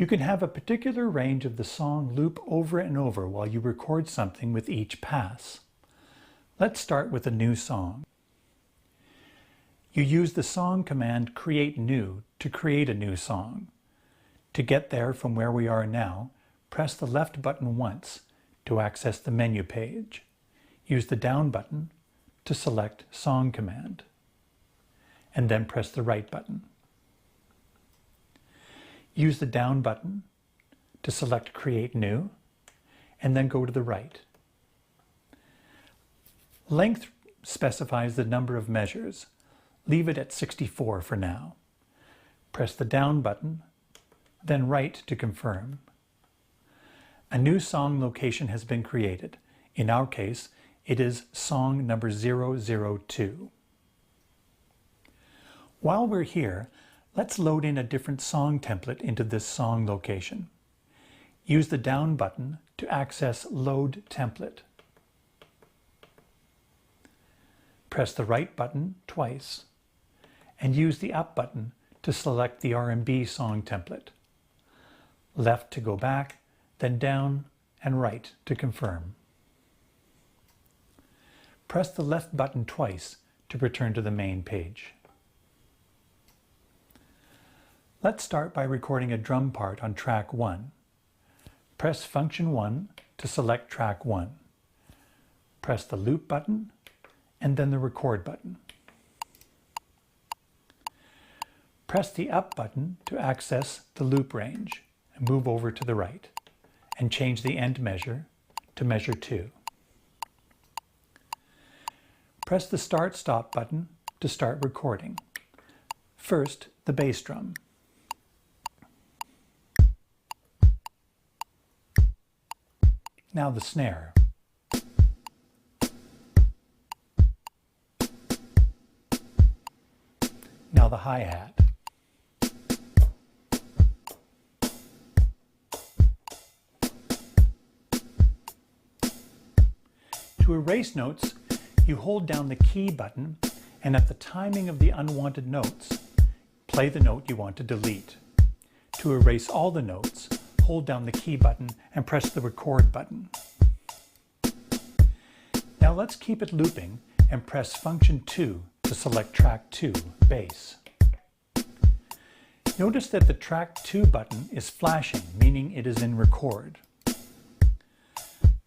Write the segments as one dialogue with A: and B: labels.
A: You can have a particular range of the song loop over and over while you record something with each pass. Let's start with a new song. You use the song command create new to create a new song. To get there from where we are now, press the left button once to access the menu page. Use the down button to select song command, and then press the right button. Use the down button to select create new, and then go to the right. Length specifies the number of measures. Leave it at 64 for now. Press the down button, then right to confirm. A new song location has been created. In our case, it is song number 002. While we're here, let's load in a different song template into this song location. Use the down button to access Load Template. Press the right button twice, and use the up button to select the R&B song template. Left to go back, then down and right to confirm. Press the left button twice to return to the main page. Let's start by recording a drum part on track 1. Press function 1 to select track 1. Press the loop button and then the record button. Press the up button to access the loop range and move over to the right and change the end measure to measure 2. Press the start-stop button to start recording. First, the bass drum. Now the snare. Now the hi-hat. To erase notes, you hold down the key button and at the timing of the unwanted notes, play the note you want to delete. To erase all the notes, hold down the key button and press the record button. Now let's keep it looping and press function 2 to select track 2, bass. Notice that the track 2 button is flashing, meaning it is in record.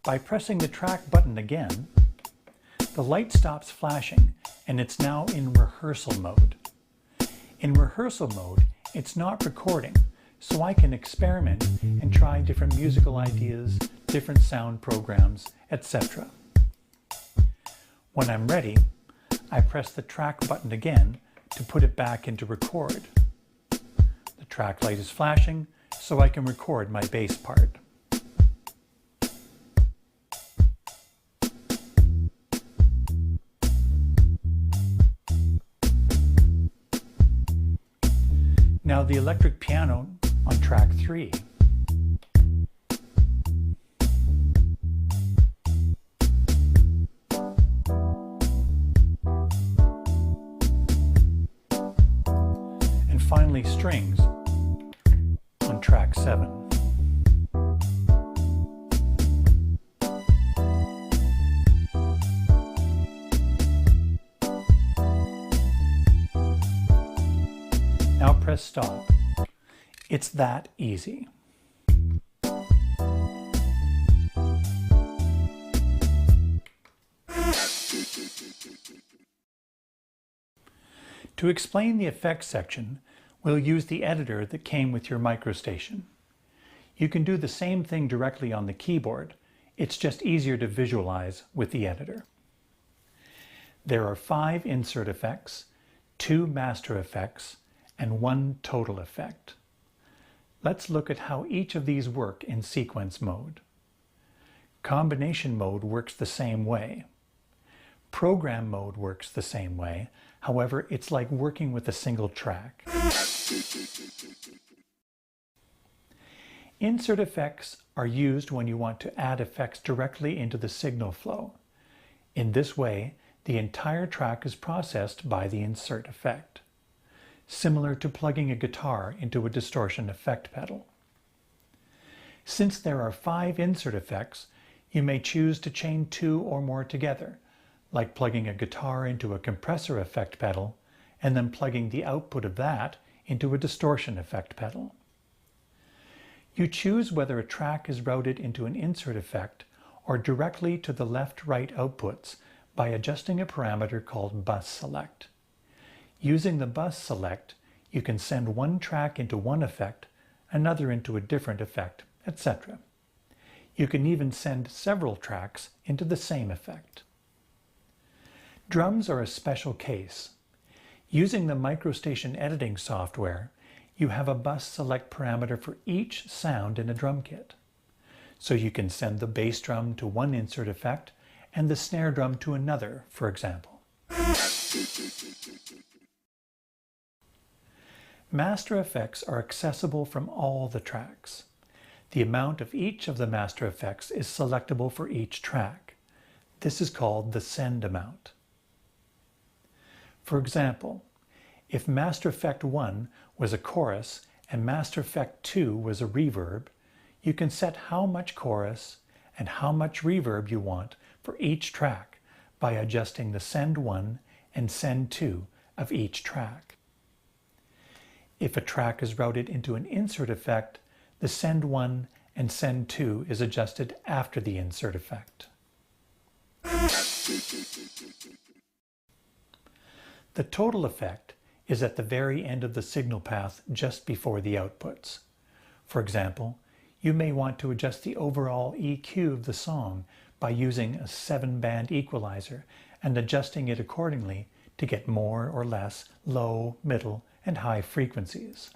A: By pressing the track button again, the light stops flashing and it's now in rehearsal mode. In rehearsal mode, it's not recording, so I can experiment and try different musical ideas, different sound programs, etc. When I'm ready, I press the track button again to put it back into record. The track light is flashing, so I can record my bass part. Now the electric piano on track 3. And finally strings on track 7. Now press stop. It's that easy. To explain the effects section, we'll use the editor that came with your microstation. You can do the same thing directly on the keyboard. It's just easier to visualize with the editor. There are 5 insert effects, 2 master effects, and 1 total effect. Let's look at how each of these work in sequence mode. Combination mode works the same way. Program mode works the same way. However, it's like working with a single track. Insert effects are used when you want to add effects directly into the signal flow. In this way, the entire track is processed by the insert effect, similar to plugging a guitar into a distortion effect pedal. Since there are 5 insert effects, you may choose to chain 2 or more together, like plugging a guitar into a compressor effect pedal and then plugging the output of that into a distortion effect pedal. You choose whether a track is routed into an insert effect or directly to the left-right outputs by adjusting a parameter called bus select. Using the bus select, you can send one track into one effect, another into a different effect, etc. You can even send several tracks into the same effect. Drums are a special case. Using the microSTATION editing software, you have a bus select parameter for each sound in a drum kit. So you can send the bass drum to one insert effect and the snare drum to another, for example. Master effects are accessible from all the tracks. The amount of each of the master effects is selectable for each track. This is called the send amount. For example, if Master Effect 1 was a chorus and Master Effect 2 was a reverb, you can set how much chorus and how much reverb you want for each track by adjusting the send 1 and send 2 of each track. If a track is routed into an insert effect, the send 1 and send 2 is adjusted after the insert effect. The total effect is at the very end of the signal path just before the outputs. For example, you may want to adjust the overall EQ of the song by using a 7-band equalizer and adjusting it accordingly to get more or less low, middle, and high frequencies.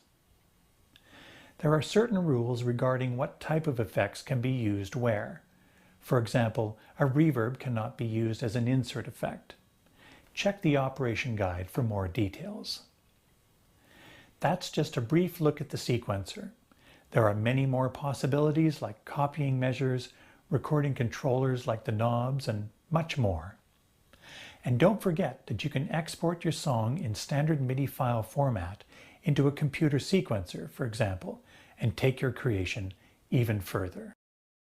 A: There are certain rules regarding what type of effects can be used where. For example, a reverb cannot be used as an insert effect. Check the operation guide for more details. That's just a brief look at the sequencer. There are many more possibilities like copying measures, recording controllers like the knobs, and much more. And don't forget that you can export your song in standard MIDI file format into a computer sequencer, for example, and take your creation even further.